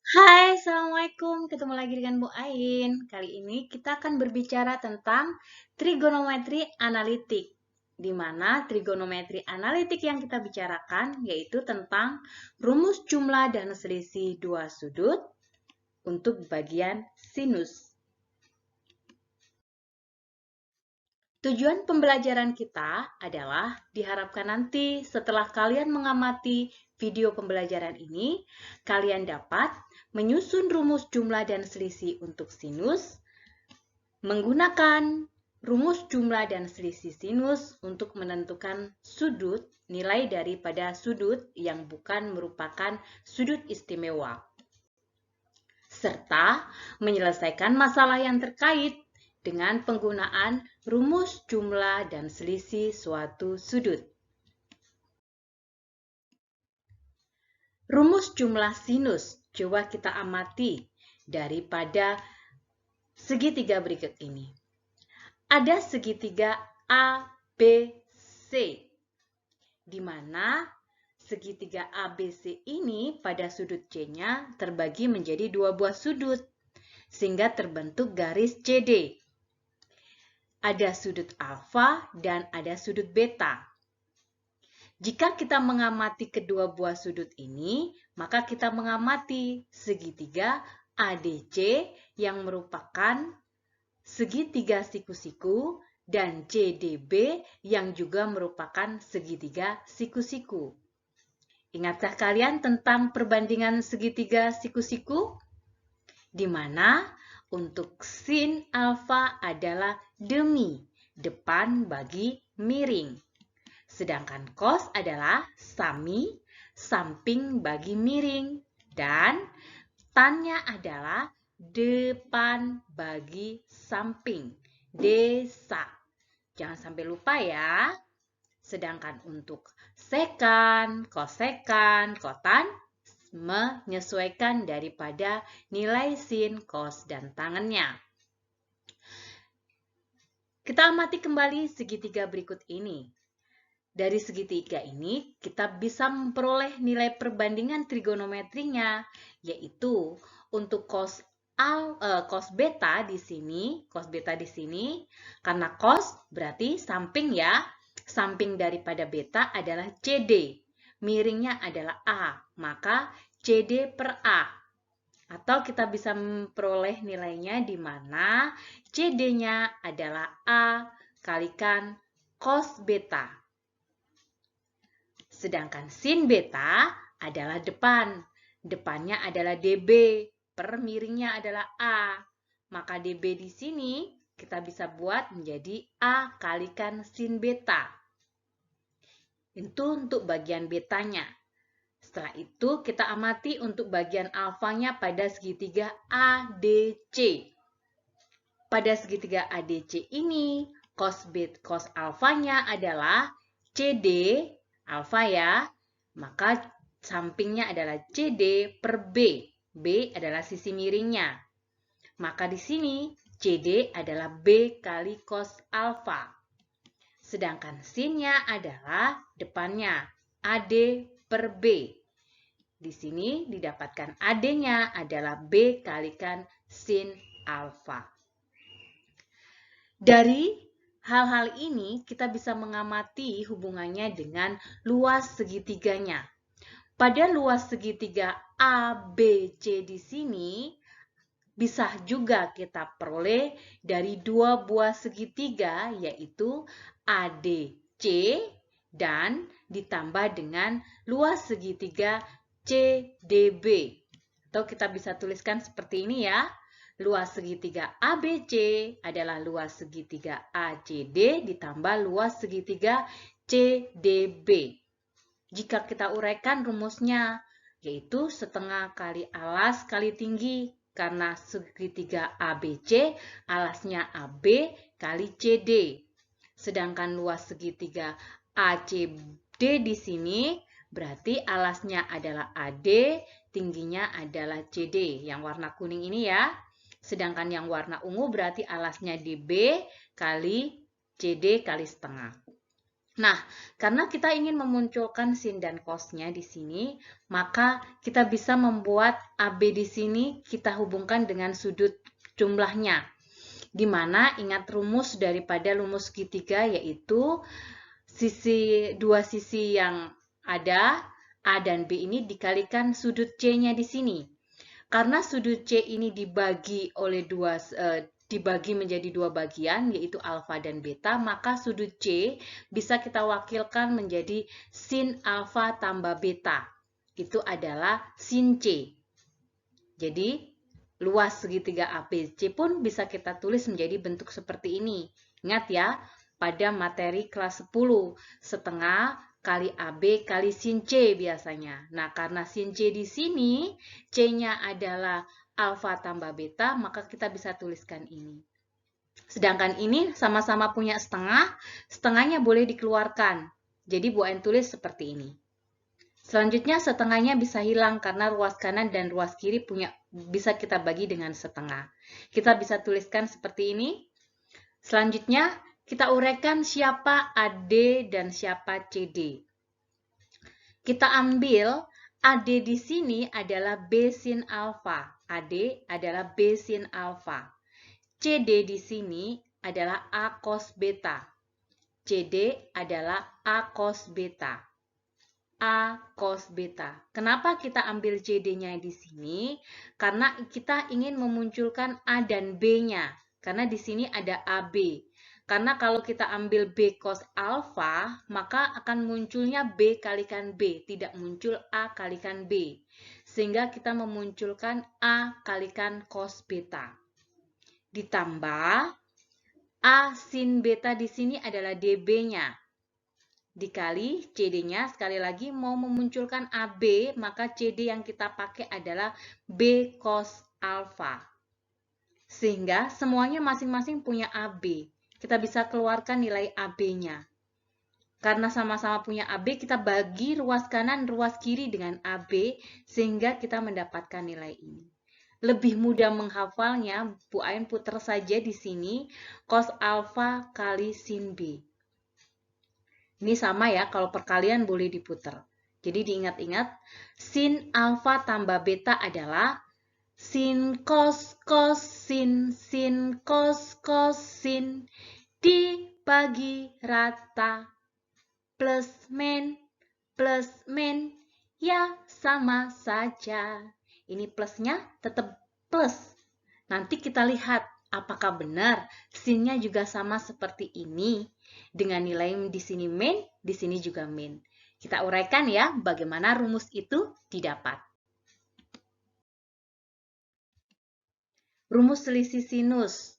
Hai, Assalamualaikum. Ketemu lagi dengan Bu Ain. Kali ini kita akan berbicara tentang trigonometri analitik, di mana trigonometri analitik yang kita bicarakan yaitu tentang rumus jumlah dan selisih dua sudut untuk bagian sinus. Tujuan pembelajaran kita adalah diharapkan nanti setelah kalian mengamati video pembelajaran ini, kalian dapat menyusun rumus jumlah dan selisih untuk sinus, menggunakan rumus jumlah dan selisih sinus untuk menentukan sudut, nilai daripada sudut yang bukan merupakan sudut istimewa, serta menyelesaikan masalah yang terkait dengan penggunaan rumus jumlah dan selisih suatu sudut. Rumus jumlah sinus, coba kita amati daripada segitiga berikut ini. Ada segitiga ABC, di mana segitiga ABC ini pada sudut C-nya terbagi menjadi dua buah sudut, sehingga terbentuk garis CD. Ada sudut alfa dan ada sudut beta. Jika kita mengamati kedua buah sudut ini, maka kita mengamati segitiga ADC yang merupakan segitiga siku-siku dan CDB yang juga merupakan segitiga siku-siku. Ingatkah kalian tentang perbandingan segitiga siku-siku? Di mana untuk sin alfa adalah demi, depan bagi miring. Sedangkan cos adalah sami, samping bagi miring. Dan tannya adalah depan bagi samping, desa. Jangan sampai lupa ya. Sedangkan untuk sekan, kosekan, kotan menyesuaikan daripada nilai sin, cos, dan tangannya. Kita amati kembali segitiga berikut ini. Dari segitiga ini, kita bisa memperoleh nilai perbandingan trigonometrinya, yaitu untuk cos beta di sini, karena cos berarti samping ya. Samping daripada beta adalah CD. Miringnya adalah A, maka CD per A. Atau kita bisa memperoleh nilainya di mana CD-nya adalah A kalikan cos beta. Sedangkan sin beta adalah depan. Depannya adalah DB, per miringnya adalah A. Maka DB di sini kita bisa buat menjadi A kalikan sin beta. Itu untuk bagian betanya. Setelah itu kita amati untuk bagian alfanya pada segitiga ADC. Pada segitiga ADC ini, cos alfanya adalah CD alfa ya, maka sampingnya adalah CD per B. B adalah sisi miringnya. Maka di sini CD adalah B kali cos alfa. Sedangkan sinnya adalah depannya AD per B. Di sini didapatkan AD-nya adalah B kalikan sin alfa. Dari hal-hal ini kita bisa mengamati hubungannya dengan luas segitiganya. Pada luas segitiga ABC di sini bisa juga kita peroleh dari dua buah segitiga, yaitu ADC dan ditambah dengan luas segitiga CDB. Atau kita bisa tuliskan seperti ini ya. Luas segitiga ABC adalah luas segitiga ACD ditambah luas segitiga CDB. Jika kita uraikan rumusnya, yaitu setengah kali alas kali tinggi, karena segitiga ABC alasnya AB kali CD. Sedangkan luas segitiga ACD di sini berarti alasnya adalah AD, tingginya adalah CD. Yang warna kuning ini ya. Sedangkan yang warna ungu berarti alasnya DB kali CD kali setengah. Nah, karena kita ingin memunculkan sin dan cosnya di sini, maka kita bisa membuat AB di sini kita hubungkan dengan sudut jumlahnya. Di mana ingat rumus daripada rumus segitiga, yaitu dua sisi yang ada, A dan B ini dikalikan sudut C-nya di sini. Karena sudut C ini dibagi menjadi dua bagian, yaitu alfa dan beta, maka sudut C bisa kita wakilkan menjadi sin alfa tambah beta. Itu adalah sin C. Jadi, luas segitiga ABC pun bisa kita tulis menjadi bentuk seperti ini. Ingat ya, pada materi kelas 10, setengah kali AB kali sin C biasanya. Nah, karena sin C di sini, C-nya adalah alfa tambah beta, maka kita bisa tuliskan ini. Sedangkan ini sama-sama punya setengah, setengahnya boleh dikeluarkan. Jadi Bu Ain tulis seperti ini. Selanjutnya setengahnya bisa hilang karena ruas kanan dan ruas kiri bisa kita bagi dengan setengah. Kita bisa tuliskan seperti ini. Selanjutnya kita uraikan siapa AD dan siapa CD. Kita ambil AD di sini adalah B sin alfa. AD adalah B sin alfa. CD di sini adalah A cos beta. CD adalah A cos beta. A cos beta. Kenapa kita ambil CD-nya di sini? Karena kita ingin memunculkan A dan B-nya. Karena di sini ada AB. Karena kalau kita ambil B cos alfa, maka akan munculnya B kalikan B, tidak muncul A kalikan B. Sehingga kita memunculkan A kalikan cos beta. Ditambah A sin beta di sini adalah DB-nya. Dikali CD-nya, sekali lagi mau memunculkan AB, maka CD yang kita pakai adalah B cos alfa. Sehingga semuanya masing-masing punya AB. Kita bisa keluarkan nilai AB-nya. Karena sama-sama punya AB, kita bagi ruas kanan, ruas kiri dengan AB, sehingga kita mendapatkan nilai ini. Lebih mudah menghafalnya, Bu Ain putar saja di sini, cos alfa kali sin B. Ini sama ya, kalau perkalian boleh diputar. Jadi diingat-ingat, sin alfa tambah beta adalah sin cos cos sin cos cos sin dibagi rata plus min ya sama saja. Ini plusnya tetap plus. Nanti kita lihat apakah benar sin-nya juga sama seperti ini. Dengan nilai di sini min, di sini juga min. Kita uraikan ya bagaimana rumus itu didapat. Rumus selisih sinus.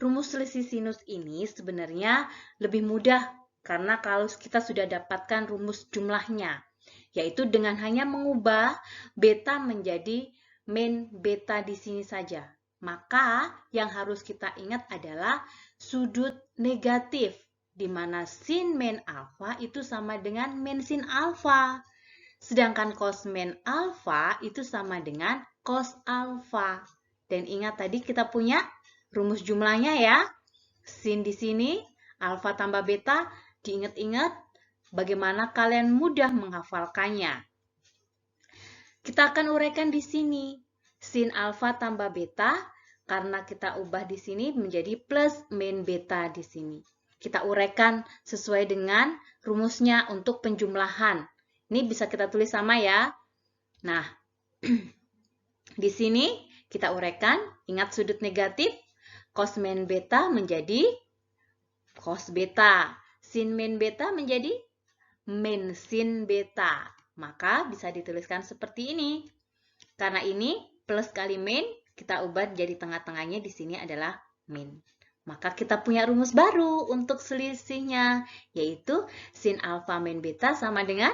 Rumus selisih sinus ini sebenarnya lebih mudah karena kalau kita sudah dapatkan rumus jumlahnya, yaitu dengan hanya mengubah beta menjadi min beta di sini saja. Maka yang harus kita ingat adalah sudut negatif, di mana sin min alfa itu sama dengan min sin alfa. Sedangkan cos min alfa itu sama dengan cos alfa. Dan ingat tadi kita punya rumus jumlahnya ya. Sin di sini, alfa tambah beta, diingat-ingat bagaimana kalian mudah menghafalkannya. Kita akan uraikan di sini. Sin alfa tambah beta, karena kita ubah di sini menjadi plus min beta di sini. Kita uraikan sesuai dengan rumusnya untuk penjumlahan. Ini bisa kita tulis sama ya. Nah, di sini kita uraikan, ingat sudut negatif, cos min beta menjadi cos beta. Sin min beta menjadi min sin beta. Maka bisa dituliskan seperti ini. Karena ini plus kali min, kita ubah jadi tengah-tengahnya di sini adalah min. Maka kita punya rumus baru untuk selisihnya, yaitu sin alfa min beta sama dengan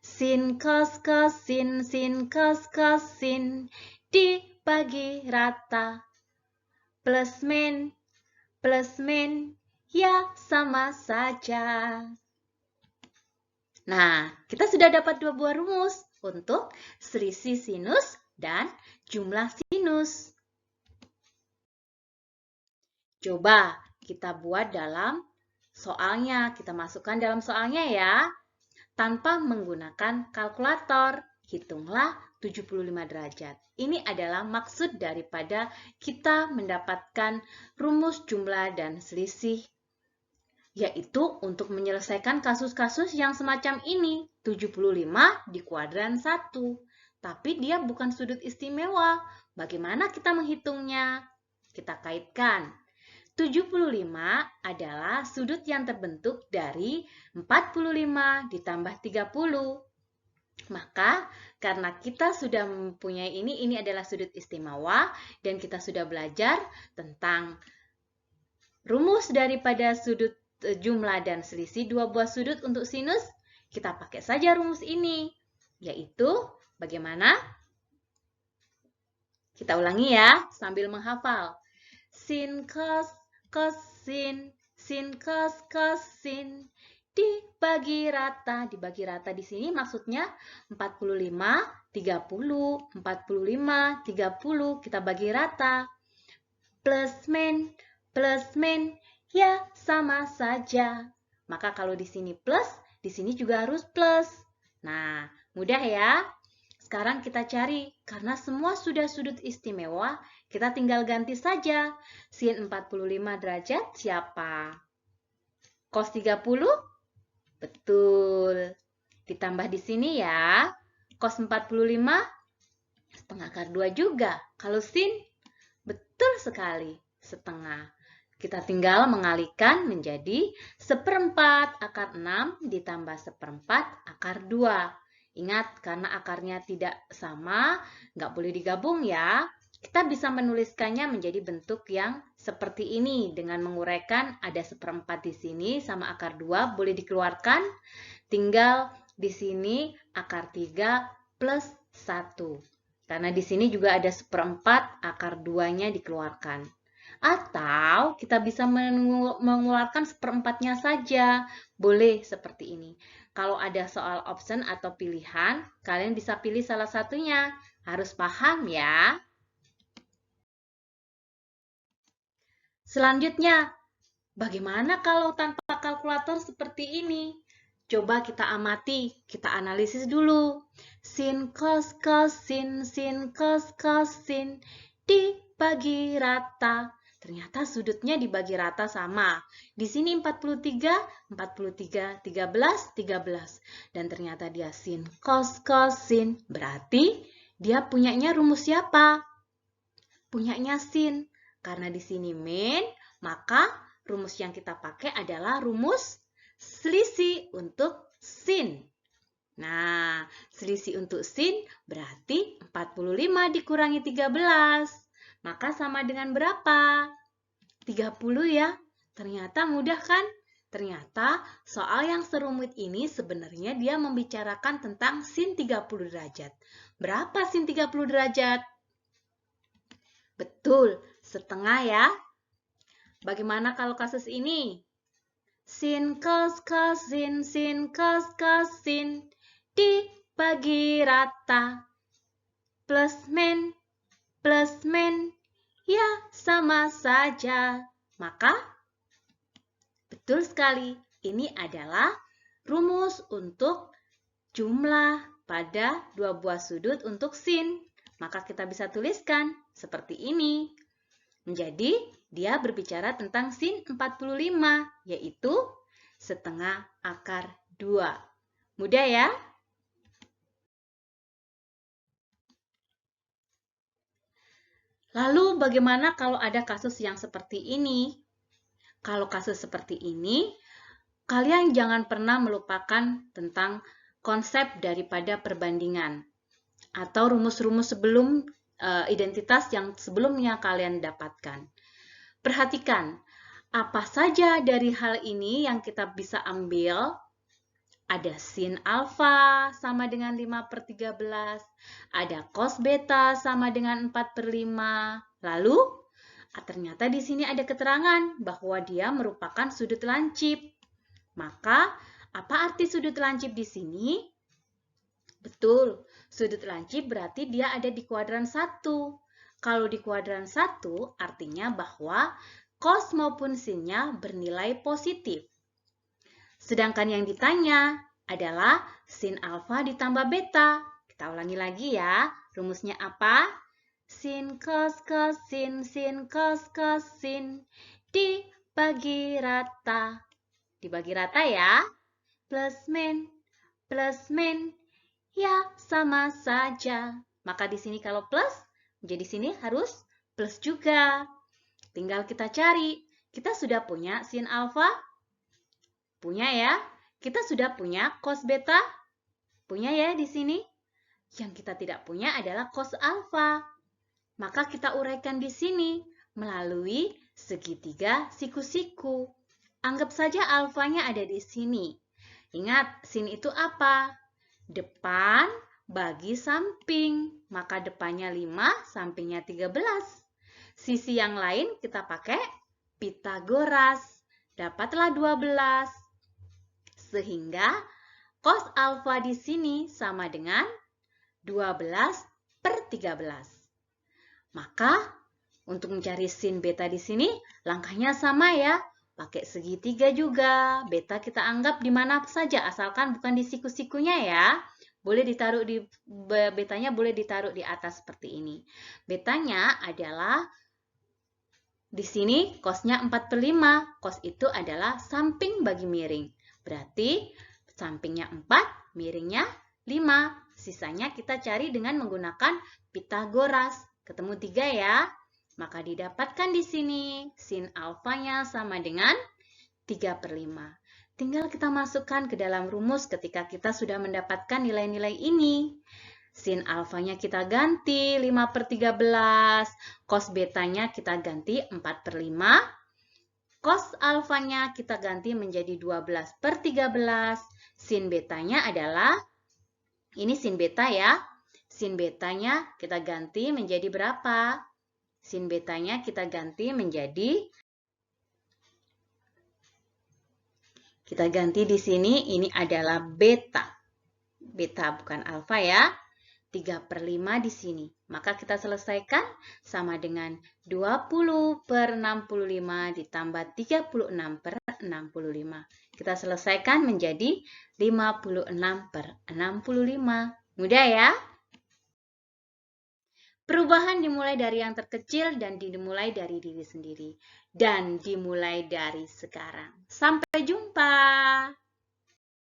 sin cos cos sin cos cos sin dibagi rata plus min ya sama saja. Nah, kita sudah dapat dua buah rumus untuk selisih sinus dan jumlah sinus. Coba kita buat dalam soalnya. Kita masukkan dalam soalnya ya. Tanpa menggunakan kalkulator, hitunglah 75 derajat. Ini adalah maksud daripada kita mendapatkan rumus jumlah dan selisih, yaitu untuk menyelesaikan kasus-kasus yang semacam ini. 75 di kuadran 1. Tapi dia bukan sudut istimewa. Bagaimana kita menghitungnya? Kita kaitkan. 75 adalah sudut yang terbentuk dari 45 ditambah 30. Maka karena kita sudah mempunyai ini adalah sudut istimewa dan kita sudah belajar tentang rumus daripada sudut jumlah dan selisih dua buah sudut untuk sinus, kita pakai saja rumus ini, yaitu bagaimana? Kita ulangi ya sambil menghafal. Sin cos sin, sin cos sin, dibagi rata. Dibagi rata di sini maksudnya 45, 30, 45, 30 kita bagi rata. Plus min, ya sama saja. Maka kalau di sini plus, di sini juga harus plus. Nah, mudah ya. Sekarang kita cari, karena semua sudah sudut istimewa, kita tinggal ganti saja. Sin 45 derajat siapa? Cos 30? Betul. Ditambah di sini ya. Cos 45 setengah akar 2 juga. Kalau sin, betul sekali, setengah. Kita tinggal mengalihkan menjadi 1/4 akar 6 ditambah 1/4 akar 2. Ingat, karena akarnya tidak sama, nggak boleh digabung ya. Kita bisa menuliskannya menjadi bentuk yang seperti ini dengan menguraikan ada 1/4 di sini sama akar 2 boleh dikeluarkan. Tinggal di sini akar 3 plus 1. Karena di sini juga ada 1/4 akar 2-nya dikeluarkan. Atau kita bisa mengeluarkan 1/4-nya saja. Boleh seperti ini. Kalau ada soal option atau pilihan, kalian bisa pilih salah satunya. Harus paham ya. Selanjutnya, bagaimana kalau tanpa kalkulator seperti ini? Coba kita amati, kita analisis dulu. Sin cos sin, sin cos sin, dibagi rata. Ternyata sudutnya dibagi rata sama. Di sini 43, 43, 13, 13. Dan ternyata dia sin cos sin. Berarti dia punyanya rumus siapa? Punyanya sin. Karena di sini min, maka rumus yang kita pakai adalah rumus selisih untuk sin. Nah, selisih untuk sin berarti 45 dikurangi 13. Maka sama dengan berapa? 30 ya. Ternyata mudah kan? Ternyata soal yang serumit ini sebenarnya dia membicarakan tentang sin 30 derajat. Berapa sin 30 derajat? Betul, setengah ya. Bagaimana kalau kasus ini? Sin cos sin, sin cos sin, dibagi rata. Plus min, ya sama saja. Maka, betul sekali, ini adalah rumus untuk jumlah pada dua buah sudut untuk sin. Maka kita bisa tuliskan seperti ini. Menjadi dia berbicara tentang sin 45, yaitu setengah akar 2. Mudah ya? Lalu bagaimana kalau ada kasus yang seperti ini? Kalau kasus seperti ini, kalian jangan pernah melupakan tentang konsep daripada perbandingan atau rumus-rumus sebelum identitas yang sebelumnya kalian dapatkan. Perhatikan, apa saja dari hal ini yang kita bisa ambil? Ada sin alfa sama dengan 5/13, ada cos beta sama dengan 4/5. Lalu, ternyata di sini ada keterangan bahwa dia merupakan sudut lancip. Maka, apa arti sudut lancip di sini? Betul, sudut lancip berarti dia ada di kuadran 1. Kalau di kuadran 1, artinya bahwa cos maupun sinnya bernilai positif. Sedangkan yang ditanya adalah sin alfa ditambah beta. Kita ulangi lagi ya. Rumusnya apa? Sin cos cos sin cos sin dibagi rata. Dibagi rata ya. Plus min ya sama saja. Maka di sini kalau plus, jadi sini harus plus juga. Tinggal kita cari. Kita sudah punya sin alfa? Punya ya. Kita sudah punya cos beta? Punya ya di sini. Yang kita tidak punya adalah cos alfa. Maka kita uraikan di sini melalui segitiga siku-siku. Anggap saja alfanya ada di sini. Ingat, sin itu apa? Depan bagi samping. Maka depannya 5, sampingnya 13. Sisi yang lain kita pakai Pitagoras. Dapatlah 12. Sehingga cos alfa di sini sama dengan 12/13. Maka untuk mencari sin beta di sini langkahnya sama ya. Pakai segitiga juga. Beta kita anggap di mana saja asalkan bukan di siku-sikunya ya. Boleh ditaruh di betanya boleh ditaruh di atas seperti ini. Betanya adalah di sini cosnya 4/5. Cos itu adalah samping bagi miring. Berarti sampingnya 4, miringnya 5. Sisanya kita cari dengan menggunakan Pitagoras. Ketemu 3 ya. Maka didapatkan di sini sin alfanya sama dengan 3/5. Tinggal kita masukkan ke dalam rumus ketika kita sudah mendapatkan nilai-nilai ini. Sin alfanya kita ganti 5/13. Cos betanya kita ganti 4/5. Cos alfanya kita ganti menjadi 12/13. Sin betanya adalah, ini sin beta ya. Sin betanya kita ganti menjadi berapa? Sin betanya kita ganti menjadi, kita ganti di sini, ini adalah beta. Beta bukan alfa ya. 3/5 di sini. Maka kita selesaikan sama dengan 20/65 ditambah 36/65. Kita selesaikan menjadi 56/65. Mudah ya? Perubahan dimulai dari yang terkecil dan dimulai dari diri sendiri. Dan dimulai dari sekarang. Sampai jumpa!